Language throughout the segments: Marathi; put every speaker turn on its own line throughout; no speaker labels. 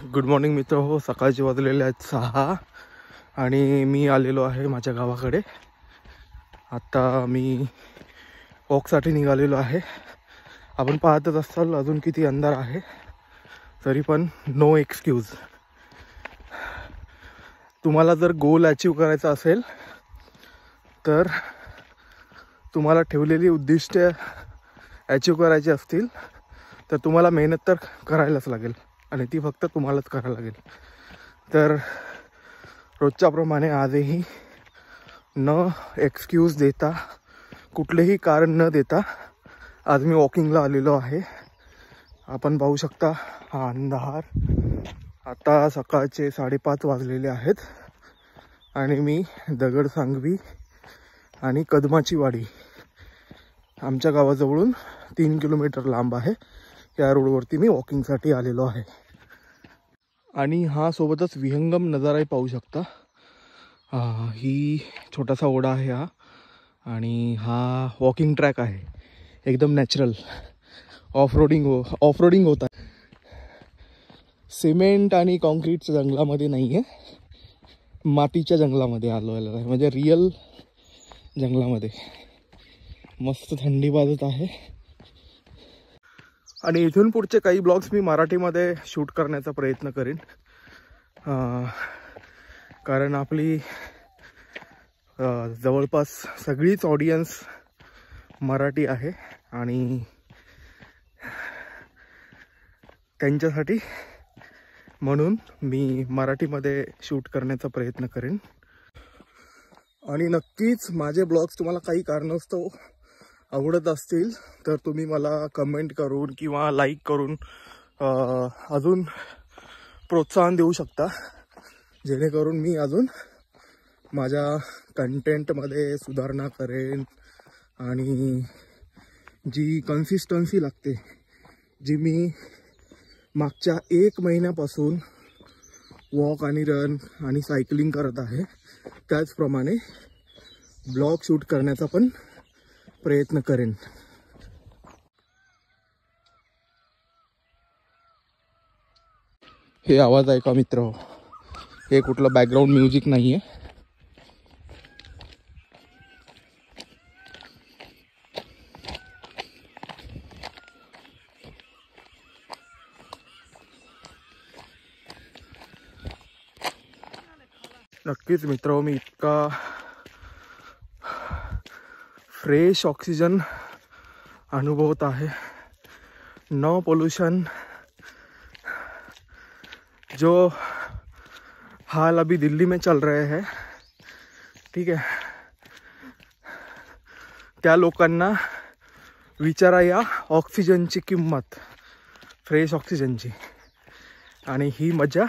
गुड मॉर्निंग मित्र हो. सकाळचे वाजलेले आहेत 6 आणि मी आलेलो आहे माझ्या गावाकडे. आता मी वॉकसाठी निघालेलो आहे. आपण पाहतच असाल अजून किती अंधार आहे, तरी पण नो एक्सक्यूज. तुम्हाला जर गोल अचीव करायचा असेल तर तुम्हाला ठेवलेली उद्दिष्टे अचीव करायची असतील तर तुम्हाला मेहनत तर करायलाच लागेल आणि ती फक्त तुम्हालाच करायला लागेल. तर रोजच्याप्रमाणे आजही न एक्सक्यूज देता, कुठलेही कारण न देता आज मी वॉकिंगला आलेलो आहे. आपण पाहू शकता हा अंधार. आता सकाळचे 5:30 वाजलेले आहेत आणि मी दगडसांगवी आणि कदमाची वाडी आमच्या गावाजवळून 3 किलोमीटर लांब आहे. या रोडवरती मी वॉकिंगसाठी आलेलो आहे आणि हा सोबतच विहंगम नजाराही पाहू शकता. ही छोटासा ओढा आहे हा आणि हा वॉकिंग ट्रॅक आहे. एकदम नॅचरल ऑफ रोडिंग होत आहे. सिमेंट आणि कॉन्क्रीटच्या जंगलामध्ये नाही आहे, मातीच्या जंगलामध्ये आलो आहे, म्हणजे रियल जंगलामध्ये. मस्त थंडी वाजत आहे आणि इथून पुढचे काही ब्लॉग्स मी मराठीमध्ये शूट करण्याचा प्रयत्न करेन, कारण आपली जवळपास सगळीच ऑडियन्स मराठी आहे आणि त्यांच्यासाठी म्हणून मी मराठीमध्ये शूट करण्याचा प्रयत्न करेन. आणि नक्कीच माझे ब्लॉग्स तुम्हाला काही कारणास्तव आवडत असतील तर तुम्ही मला कमेंट करून किंवा लाईक करून अजून प्रोत्साहन देऊ शकता, जेणेकरून मी अजून माझ्या कंटेंटमध्ये सुधारणा करेन आणि जी कन्सिस्टन्सी लागते, जी मी मागच्या 1 महिन्यापासून वॉक आणि रन आणि सायकलिंग करत आहे, त्याचप्रमाणे ब्लॉग शूट करण्याचा पण प्रयत्न करेन. हे आवाज आहे का मित्र, हे कुठलं बॅकग्राऊंड म्युझिक नाही आहे. नक्कीच मित्र, मी इतका फ्रेश ऑक्सीजन अनुभवत आहे, नो पोल्यूशन. जो हाल अभी दिल्ली में चल रहे हैं, ठीक है, त्या लोकांना विचारा या ऑक्सिजनची किंमत, फ्रेश ऑक्सिजनची. आणि ही मजा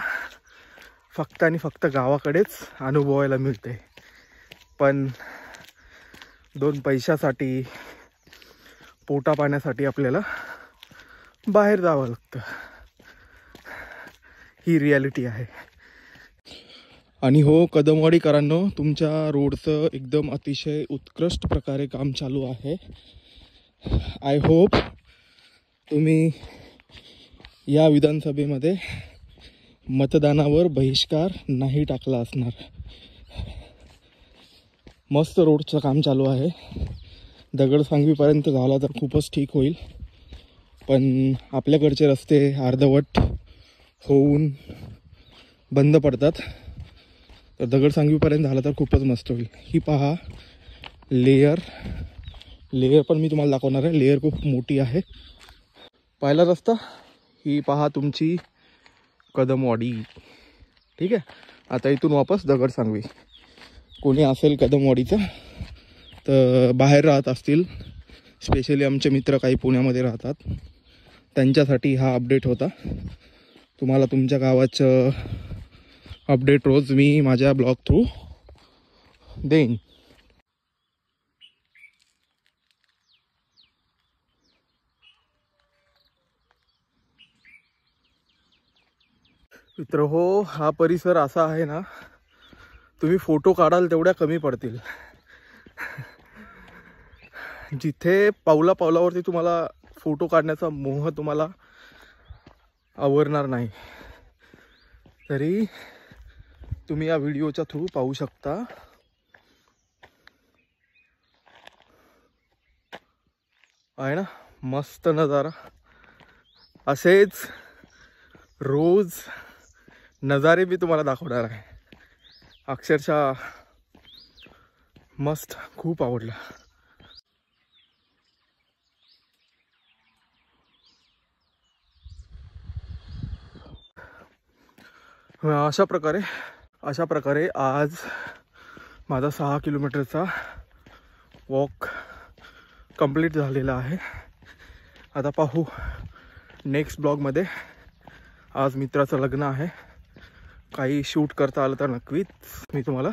फक्त आणि फक्त गावाकडेच अनुभवायला मिळते. पण 2 पैशासाठी, पोटा पाण्यासाठी आपल्याला बाहेर जावं लागतं. ही रियालिटी आहे. आणि हो कदमवाडीकरांनो, तुमच्या रोडचं एकदम अतिशय उत्कृष्ट प्रकारे काम चालू आहे. आय होप तुम्ही या विधानसभेमध्ये मतदानावर बहिष्कार नाही टाकला असणार. मस्त रोडचं काम चालू आहे. दगडसांगवीपर्यंत झाला तर खूपच ठीक होईल, पण आपल्याकडचे रस्ते अर्धवट होऊन बंद पडतात, तर दगडसांगवीपर्यंत झाला तर खूपच मस्त होईल. ही पहा लेयर पण मी तुम्हाला दाखवणार आहे. लेयर खूप मोठी आहे. पहिला रस्ता ही पहा तुमची कदमवाडी, ठीक आहे. आता इथून वापस दगडसांगवी. कोणी असेल कदमवाडीचं तर बाहेर राहत असतील, स्पेशली आमचे मित्र काही पुण्यामध्ये राहतात, त्यांच्यासाठी हा अपडेट होता. तुम्हाला तुमच्या गावाचं अपडेट रोज मी माझ्या ब्लॉग थ्रू देईन. मित्र हो, हा परिसर असा आहे ना, तुम्ही फोटो काढाल तेवढ्या कमी पडतील. जिथे पावलावरती तुम्हाला फोटो काढण्याचा मोह तुम्हाला आवरणार नाही. तरी तुम्ही या व्हिडिओच्या थ्रू पाहू शकता. आहे ना मस्त नजारा. असेच रोज नजारे मी तुम्हाला दाखवणार आहे. अक्षरशः मस्त, खूप आवडला. अशा प्रकारे आज माझा 6 किलोमीटरचा वॉक कंप्लीट झालेला आहे. आता पाहू नेक्स्ट ब्लॉगमध्ये. आज मित्राचं लग्न आहे, काही शूट करता आलं तर नक्कीच मी तुम्हाला